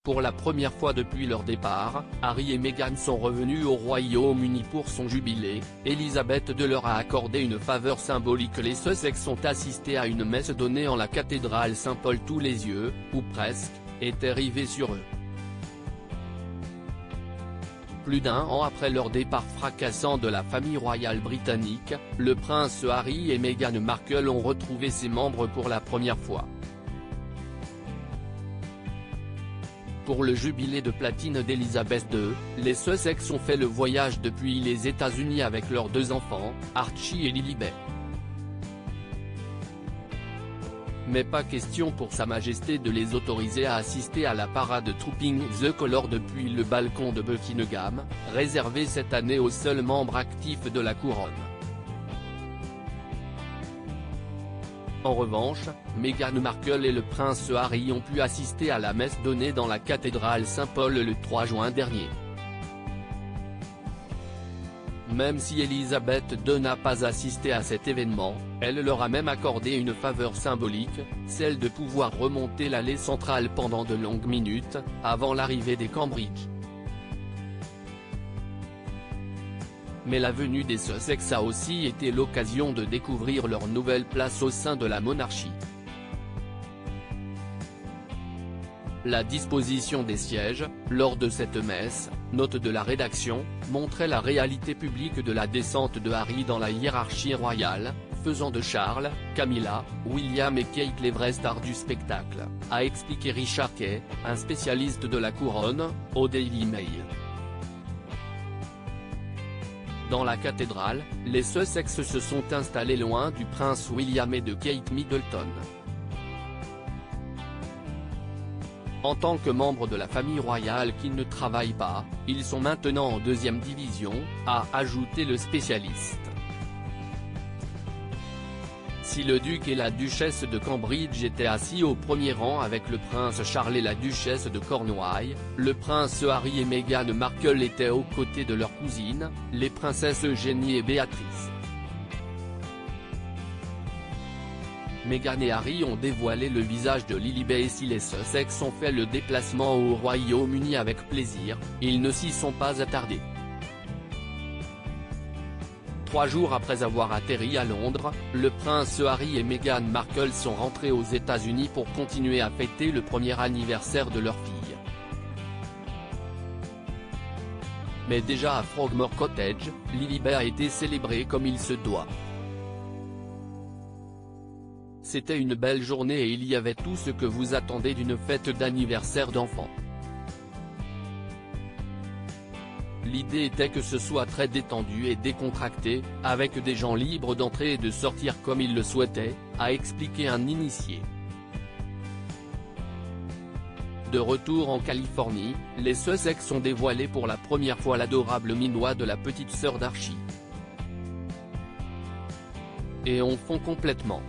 Pour la première fois depuis leur départ, Harry et Meghan sont revenus au Royaume-Uni pour son jubilé. Elisabeth II leur a accordé une faveur symbolique. Les Sussex ont assisté à une messe donnée en la cathédrale Saint-Paul. Tous les yeux, ou presque, étaient rivés sur eux. Plus d'un an après leur départ fracassant de la famille royale britannique, le prince Harry et Meghan Markle ont retrouvé ses membres pour la première fois. Pour le jubilé de platine d'Elisabeth II, les Sussex ont fait le voyage depuis les États-Unis avec leurs deux enfants, Archie et Lilibet. Mais pas question pour Sa Majesté de les autoriser à assister à la parade Trooping the Colour depuis le balcon de Buckingham, réservé cette année aux seuls membres actifs de la couronne. En revanche, Meghan Markle et le prince Harry ont pu assister à la messe donnée dans la cathédrale Saint-Paul le 3 juin dernier. Même si Elisabeth II n'a pas assisté à cet événement, elle leur a même accordé une faveur symbolique, celle de pouvoir remonter l'allée centrale pendant de longues minutes, avant l'arrivée des Cambridge. Mais la venue des Sussex a aussi été l'occasion de découvrir leur nouvelle place au sein de la monarchie. La disposition des sièges, lors de cette messe, note de la rédaction, montrait la réalité publique de la descente de Harry dans la hiérarchie royale, faisant de Charles, Camilla, William et Kate les vrais stars du spectacle, a expliqué Richard Kay, un spécialiste de la couronne, au Daily Mail. Dans la cathédrale, les Sussex se sont installés loin du prince William et de Kate Middleton. En tant que membres de la famille royale qui ne travaillent pas, ils sont maintenant en deuxième division, a ajouté le spécialiste. Si le duc et la duchesse de Cambridge étaient assis au premier rang avec le prince Charles et la duchesse de Cornouailles, le prince Harry et Meghan Markle étaient aux côtés de leurs cousines, les princesses Eugénie et Béatrice. Meghan et Harry ont dévoilé le visage de Lilibet et si les Sussex ont fait le déplacement au Royaume-Uni avec plaisir, ils ne s'y sont pas attardés. 3 jours après avoir atterri à Londres, le prince Harry et Meghan Markle sont rentrés aux États-Unis pour continuer à fêter le premier anniversaire de leur fille. Mais déjà à Frogmore Cottage, Lilibet a été célébrée comme il se doit. C'était une belle journée et il y avait tout ce que vous attendez d'une fête d'anniversaire d'enfant. L'idée était que ce soit très détendu et décontracté, avec des gens libres d'entrer et de sortir comme ils le souhaitaient, a expliqué un initié. De retour en Californie, les Sussex ont dévoilé pour la première fois l'adorable minois de la petite sœur d'Archie. Et on fond complètement.